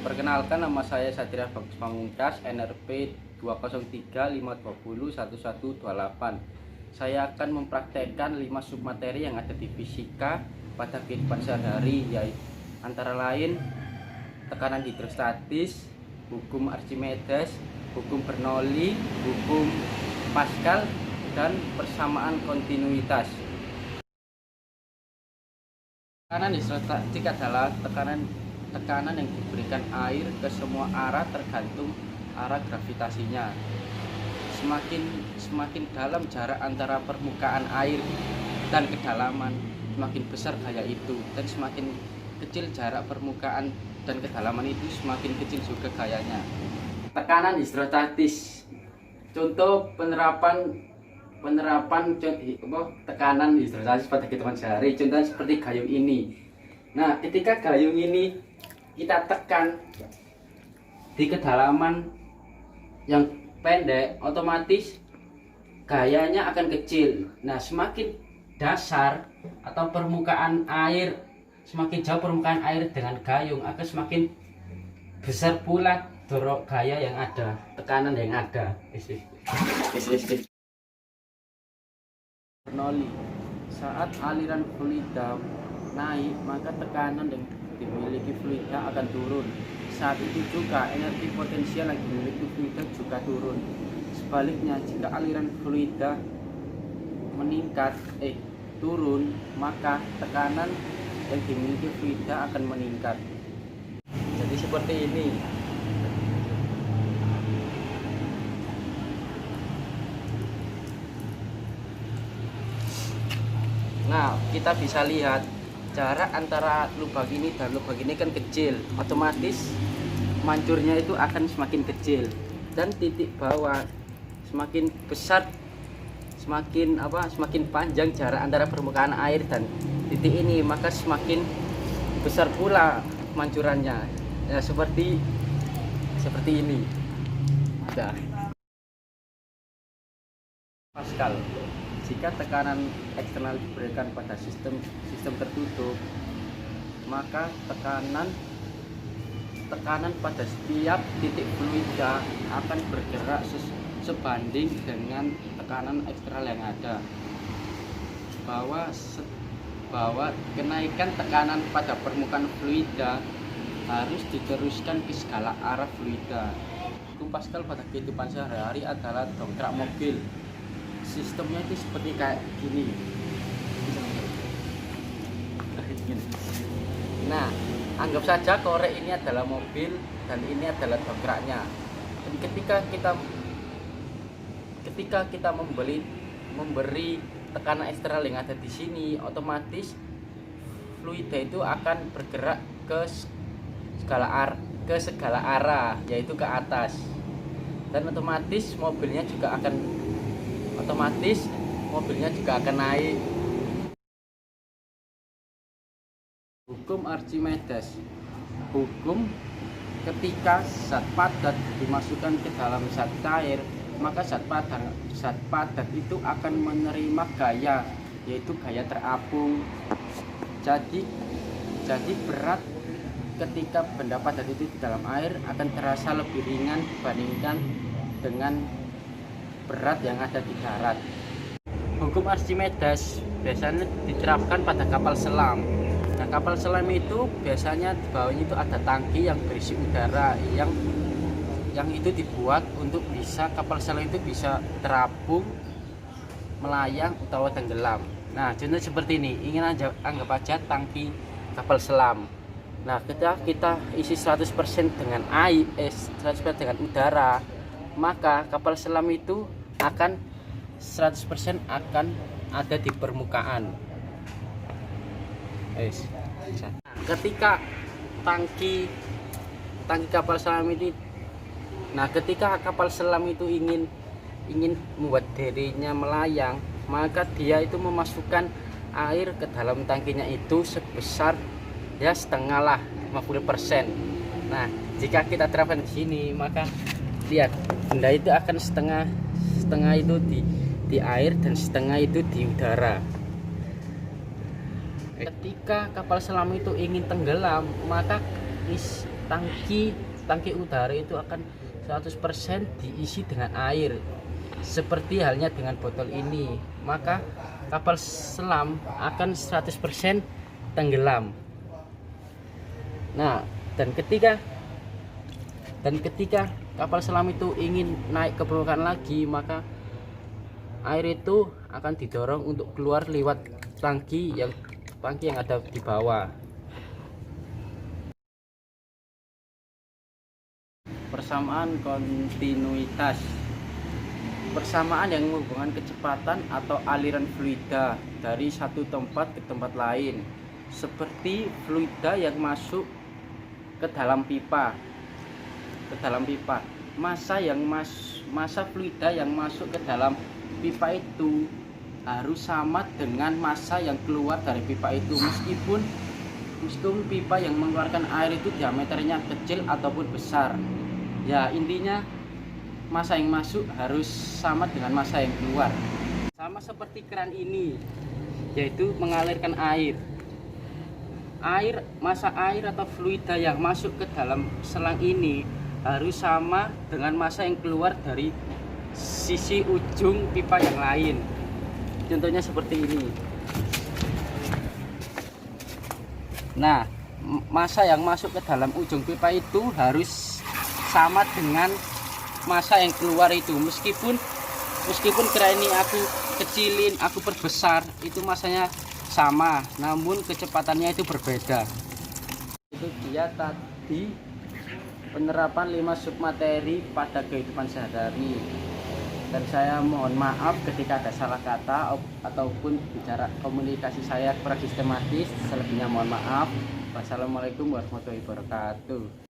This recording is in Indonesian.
Perkenalkan, nama saya Satria Bagus Pamungkas, NRP 20352011128. Saya akan mempraktekkan 5 submateri yang ada di fisika pada kehidupan sehari-hari, yaitu antara lain tekanan hidrostatis, hukum Archimedes, hukum Bernoulli, hukum Pascal, dan persamaan kontinuitas. Tekanan hidrostatik adalah tekanan yang diberikan air ke semua arah tergantung arah gravitasinya. Semakin dalam jarak antara permukaan air dan kedalaman, semakin besar gaya itu, dan semakin kecil jarak permukaan dan kedalaman itu, semakin kecil juga gayanya. Tekanan hidrostatis. Contoh penerapan tekanan hidrostatis pada kehidupan sehari, contohnya seperti gayung ini. Nah, ketika gayung ini kita tekan di kedalaman yang pendek, otomatis gayanya akan kecil. Nah, semakin dasar atau permukaan air, semakin jauh permukaan air dengan gayung, akan semakin besar pula dorong gaya yang ada, tekanan yang ada. Bernoulli. Saat aliran fluida naik, maka tekanan yang dimiliki fluida akan turun. Saat itu juga energi potensial yang dimiliki fluida juga turun. Sebaliknya, jika aliran fluida turun, maka tekanan yang dimiliki fluida akan meningkat. Jadi seperti ini. Nah, kita bisa lihat jarak antara lubang ini dan lubang ini kan kecil, otomatis mancurnya itu akan semakin kecil, dan titik bawah semakin besar, semakin panjang jarak antara permukaan air dan titik ini, maka semakin besar pula mancurannya. Ya, seperti ini. Nah, Pascal. Jika tekanan eksternal diberikan pada sistem tertutup, maka tekanan pada setiap titik fluida akan bergerak sebanding dengan tekanan eksternal yang ada. Bahwa kenaikan tekanan pada permukaan fluida harus diteruskan ke segala arah fluida. Hukum Pascal pada kehidupan sehari-hari adalah dongkrak mobil. Sistemnya itu seperti kayak gini. Nah, anggap saja korek ini adalah mobil dan ini adalah dongkraknya. Dan ketika kita memberi tekanan eksternal yang ada di sini, otomatis fluida itu akan bergerak ke segala arah, yaitu ke atas. Dan otomatis mobilnya juga akan naik. Hukum Archimedes. Hukum ketika zat padat dimasukkan ke dalam zat cair, maka zat padat itu akan menerima gaya, yaitu gaya terapung. Jadi berat ketika benda padat itu di dalam air akan terasa lebih ringan dibandingkan dengan berat yang ada di darat. Hukum Archimedes biasanya diterapkan pada kapal selam. Nah, kapal selam itu biasanya di bawahnya itu ada tangki yang berisi udara yang itu dibuat untuk kapal selam itu bisa terapung, melayang atau tenggelam. Nah, contoh seperti ini. Anggap aja tangki kapal selam. Nah, ketika kita isi 100% dengan air, 100% dengan udara, maka kapal selam itu akan 100% akan ada di permukaan. Ketika tangki kapal selam ini, ketika kapal selam itu ingin membuat dirinya melayang, maka dia itu memasukkan air ke dalam tangkinya itu sebesar setengah lah, 50%. Nah, jika kita terapkan di sini, maka lihat, benda itu akan setengah itu di air dan setengah itu di udara. Ketika kapal selam itu ingin tenggelam, maka tangki udara itu akan 100% diisi dengan air, seperti halnya dengan botol ini, maka kapal selam akan 100% tenggelam. Nah, dan ketika kapal selam itu ingin naik ke permukaan lagi, maka air itu akan didorong untuk keluar lewat tangki yang ada di bawah. Persamaan kontinuitas, persamaan yang menghubungkan kecepatan atau aliran fluida dari satu tempat ke tempat lain, seperti fluida yang masuk ke dalam pipa. Massa fluida yang masuk ke dalam pipa itu harus sama dengan massa yang keluar dari pipa itu, meskipun pipa yang mengeluarkan air itu diameternya kecil ataupun besar. Ya, intinya massa yang masuk harus sama dengan massa yang keluar. Sama seperti keran ini, yaitu mengalirkan air. Massa air atau fluida yang masuk ke dalam selang ini harus sama dengan massa yang keluar dari sisi ujung pipa yang lain. Contohnya seperti ini. Nah, massa yang masuk ke dalam ujung pipa itu harus sama dengan massa yang keluar itu, meskipun keran ini aku kecilin, aku perbesar, itu massanya sama, namun kecepatannya itu berbeda. Itu dia tadi penerapan 5 submateri pada kehidupan sehari-hari, dan saya mohon maaf ketika ada salah kata ataupun bicara komunikasi saya kurang sistematis. Selebihnya mohon maaf. Wassalamualaikum warahmatullahi wabarakatuh.